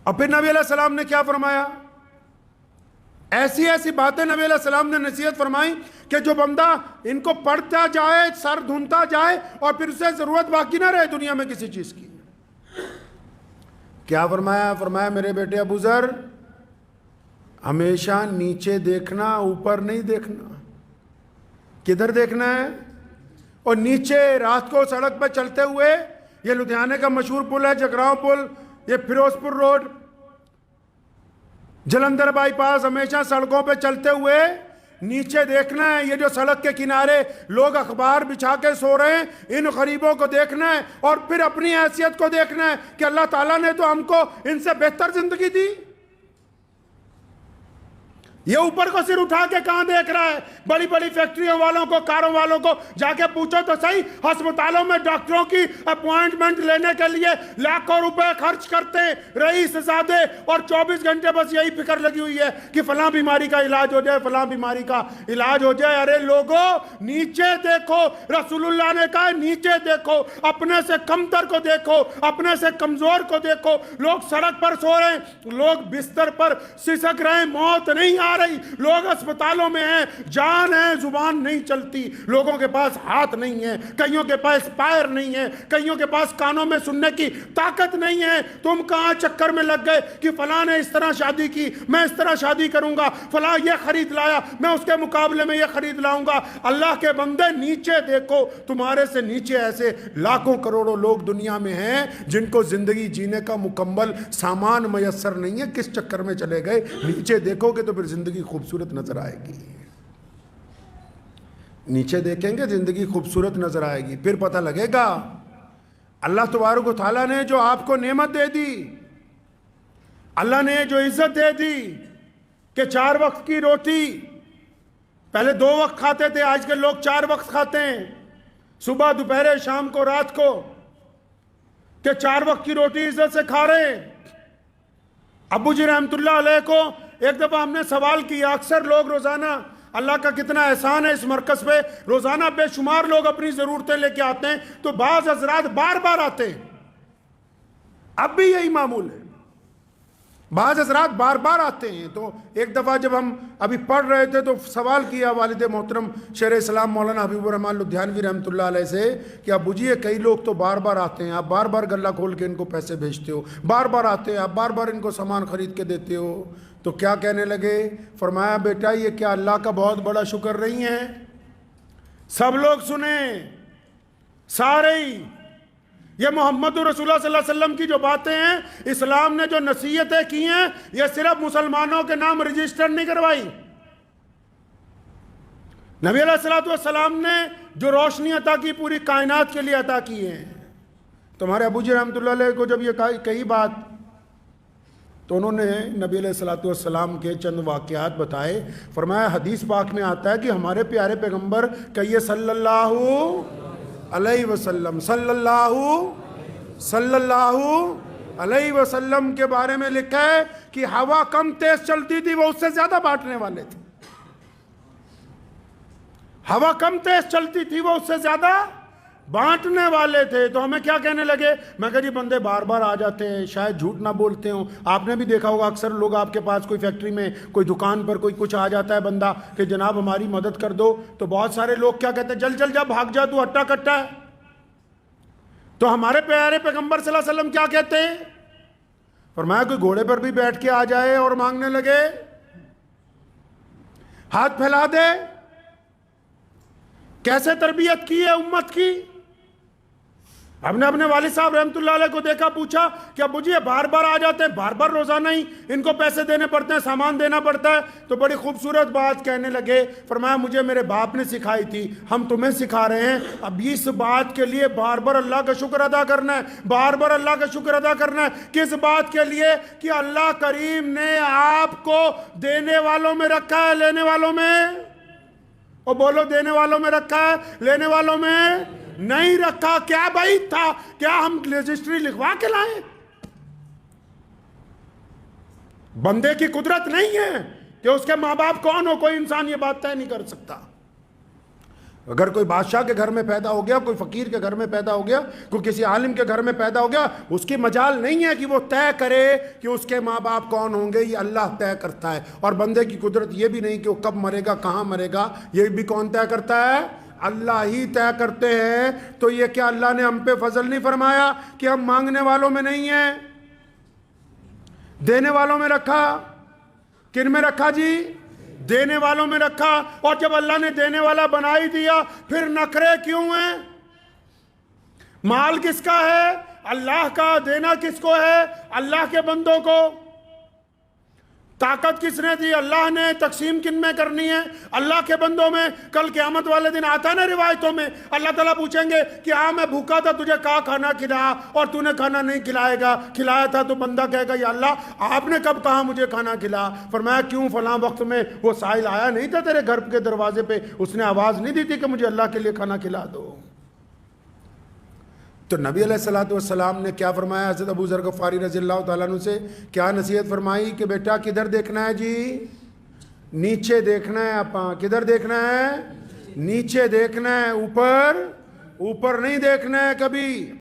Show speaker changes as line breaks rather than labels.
اور پھر نبی علیہ السلام نے کیا فرمایا؟ ایسی ایسی باتیں نبی علیہ السلام نے نصیحت فرمائی کہ جو بندہ ان کو پڑھتا جائے، سر دھنتا جائے، اور پھر اسے ضرورت باقی نہ رہے دنیا میں کسی چیز کی۔ کیا فرمایا؟ فرمایا میرے بیٹے ابو ذر، ہمیشہ نیچے دیکھنا، اوپر نہیں دیکھنا۔ کدھر دیکھنا ہے؟ اور نیچے رات کو سڑک پہ چلتے ہوئے، یہ لدھیانے کا مشہور پل ہے جگراؤں پل، یہ فیروز پور روڈ، جلندھر بائی پاس، ہمیشہ سڑکوں پہ چلتے ہوئے نیچے دیکھنا ہے۔ یہ جو سڑک کے کنارے لوگ اخبار بچھا کے سو رہے ہیں، ان غریبوں کو دیکھنا ہے، اور پھر اپنی حیثیت کو دیکھنا ہے کہ اللہ تعالیٰ نے تو ہم کو ان سے بہتر زندگی دی۔ یہ اوپر کو سر اٹھا کے کہاں دیکھ رہا ہے؟ بڑی بڑی فیکٹریوں والوں کو، کاروں والوں کو جا کے پوچھو تو صحیح، ہسپتالوں میں ڈاکٹروں کی اپوائنٹمنٹ لینے کے لیے لاکھوں روپے خرچ کرتے ہیں رئیس زادے، اور 24 گھنٹے بس یہی فکر لگی ہوئی ہے کہ فلاں بیماری کا علاج ہو جائے، فلاں بیماری کا علاج ہو جائے۔ ارے لوگوں، نیچے دیکھو، رسول اللہ نے کہا نیچے دیکھو، اپنے سے کمتر کو دیکھو، اپنے سے کمزور کو دیکھو۔ لوگ سڑک پر سو رہے ہیں، لوگ بستر پر سسک رہے ہیں، موت نہیں آ رہی، لوگ اسپتالوں میں ہیں، جان ہے، زبان نہیں چلتی، لوگوں کے پاس ہاتھ نہیں ہے، کئیوں کے پاس پیر نہیں ہے، کئیوں کے پاس کانوں میں سننے کی طاقت نہیں ہے۔ تم کہاں چکر میں لگ گئے کہ فلاں نے اس طرح شادی کی، میں اس طرح شادی کروں گا، فلاں یہ خرید لایا، میں اس کے مقابلے میں یہ خرید لاؤں گا۔ اللہ کے بندے نیچے دیکھو، تمہارے سے نیچے ایسے لاکھوں کروڑوں لوگ دنیا میں ہیں جن کو زندگی جینے کا مکمل سامان میسر نہیں ہے۔ کس چکر میں چلے گئے؟ نیچے دیکھو گے تو پھر زندگی خوبصورت نظر آئے گی۔ نیچے دیکھیں گے زندگی خوبصورت نظر آئے گی، پھر پتہ لگے گا اللہ تبارک و تعالیٰ نے جو آپ کو نعمت دے دی، اللہ نے جو عزت دے دی کہ 4 وقت کی روٹی، پہلے 2 وقت کھاتے تھے، آج کے لوگ 4 وقت کھاتے ہیں، صبح، دوپہر، شام کو، رات کو، کہ 4 وقت کی روٹی عزت سے کھا رہے ہیں۔ ابو جی رحمت اللہ علیہ کو ایک دفعہ ہم نے سوال کیا، اکثر لوگ روزانہ، اللہ کا کتنا احسان ہے اس مرکز پہ، روزانہ بے شمار لوگ اپنی ضرورتیں لے کے آتے ہیں، تو بعض حضرات بار بار آتے ہیں، اب بھی یہی معمول ہے، بعض حضرات بار بار آتے ہیں۔ تو ایک دفعہ جب ہم ابھی پڑھ رہے تھے تو سوال کیا والد محترم شیخ اسلام مولانا حبیب الرحمن لدھیانوی رحمۃ اللہ علیہ سے کہ ابو جی کئی لوگ تو بار بار آتے ہیں، آپ بار بار گلہ کھول کے ان کو پیسے بھیجتے ہو، بار بار آتے ہیں، آپ بار بار ان کو سامان خرید کے دیتے ہو، تو کیا کہنے لگے؟ فرمایا بیٹا یہ کیا اللہ کا بہت بڑا شکر نہیں ہے؟ سب لوگ سنیں، سارے ہی، یہ محمد رسول اللہ صلی اللہ علیہ وسلم کی جو باتیں ہیں، اسلام نے جو نصیحتیں کی ہیں، یہ صرف مسلمانوں کے نام رجسٹر نہیں کروائی۔ نبی علیہ السلام نے جو روشنی عطا کی پوری کائنات کے لیے عطا کی ہے۔ تمہارے ابو جی رحمت اللہ علیہ کو جب یہ کہی بات، تو انہوں نے نبی علیہ السلام کے چند واقعات بتائے۔ فرمایا حدیث پاک میں آتا ہے کہ ہمارے پیارے پیغمبر کہیے صلی اللہ علیہ وسلم، صلی اللہ علیہ وسلم کے بارے میں لکھا ہے کہ ہوا کم تیز چلتی تھی، وہ اس سے زیادہ بانٹنے والے تھے۔ ہوا کم تیز چلتی تھی، وہ اس سے زیادہ بانٹنے والے تھے۔ تو ہمیں کیا کہنے لگے؟ میں کہا جی بندے بار بار آ جاتے ہیں، شاید جھوٹ نہ بولتے ہوں۔ آپ نے بھی دیکھا ہوگا اکثر لوگ آپ کے پاس کوئی فیکٹری میں، کوئی دکان پر، کوئی کچھ آ جاتا ہے بندہ کہ جناب ہماری مدد کر دو، تو بہت سارے لوگ کیا کہتے ہیں؟ جل جا، بھاگ جا، تو ہٹا کٹا ہے۔ تو ہمارے پیارے پیغمبر صلی اللہ علیہ وسلم کیا کہتے ہیں؟ فرمایا کوئی گھوڑے پر بھی بیٹھ کے آ جائے اور مانگنے لگے، ہاتھ پھیلا دے۔ کیسے تربیت کی ہے امت کی؟ ہم نے اپنے والد صاحب رحمت اللہ علیہ کو دیکھا، پوچھا کہ ابو جی یہ بار بار آ جاتے ہیں، بار بار روزانہ ہی ان کو پیسے دینے پڑتے ہیں، سامان دینا پڑتا ہے، تو بڑی خوبصورت بات کہنے لگے۔ فرمایا مجھے میرے باپ نے سکھائی تھی، ہم تمہیں سکھا رہے ہیں۔ اب اس بات کے لیے بار بار اللہ کا شکر ادا کرنا ہے، بار بار اللہ کا شکر ادا کرنا ہے۔ کس بات کے لیے؟ کہ اللہ کریم نے آپ کو دینے والوں میں رکھا ہے، لینے والوں میں، اور بولو دینے والوں میں رکھا ہے، لینے والوں میں نہیں رکھا۔ کیا بھائی تھا؟ کیا ہم رجسٹری لکھوا کے لائیں؟ بندے کی قدرت نہیں ہے کہ اس کے ماں باپ کون ہو، کوئی انسان یہ بات طے نہیں کر سکتا۔ اگر کوئی بادشاہ کے گھر میں پیدا ہو گیا، کوئی فقیر کے گھر میں پیدا ہو گیا، کوئی کسی عالم کے گھر میں پیدا ہو گیا، اس کی مجال نہیں ہے کہ وہ طے کرے کہ اس کے ماں باپ کون ہوں گے، یہ اللہ طے کرتا ہے۔ اور بندے کی قدرت یہ بھی نہیں کہ وہ کب مرے گا، کہاں مرے گا، یہ بھی کون طے کرتا ہے؟ اللہ ہی طے کرتے ہیں۔ تو یہ کیا اللہ نے ہم پہ فضل نہیں فرمایا کہ ہم مانگنے والوں میں نہیں ہیں، دینے والوں میں رکھا؟ کن میں رکھا جی؟ دینے والوں میں رکھا۔ اور جب اللہ نے دینے والا بنا ہی دیا، پھر نخرے کیوں ہیں؟ مال کس کا ہے؟ اللہ کا۔ دینا کس کو ہے؟ اللہ کے بندوں کو۔ طاقت کس نے دی؟ اللہ نے۔ تقسیم کن میں کرنی ہے؟ اللہ کے بندوں میں۔ کل قیامت والے دن آتا نا روایتوں میں، اللہ تعالیٰ پوچھیں گے کہ ہاں میں بھوکا تھا، تجھے کہا کھانا کھلایا اور تو نے کھانا نہیں کھلایا تھا، تو بندہ کہے گا یا اللہ آپ نے کب کہا مجھے کھانا کھلا؟ فرمایا کیوں؟ فلاں وقت میں وہ سائل آیا نہیں تھا تیرے گھر کے دروازے پہ، اس نے آواز نہیں دی تھی کہ مجھے اللہ کے لیے کھانا کھلا دو؟ تو نبی علیہ السلام نے کیا فرمایا؟ حضرت ابو ذر غفاری رضی اللہ تعالیٰ عنہ سے کیا نصیحت فرمائی کہ بیٹا کدھر دیکھنا ہے جی؟ نیچے دیکھنا ہے۔ اپاں کدھر دیکھنا ہے؟ نیچے دیکھنا ہے، اوپر نہیں دیکھنا ہے کبھی۔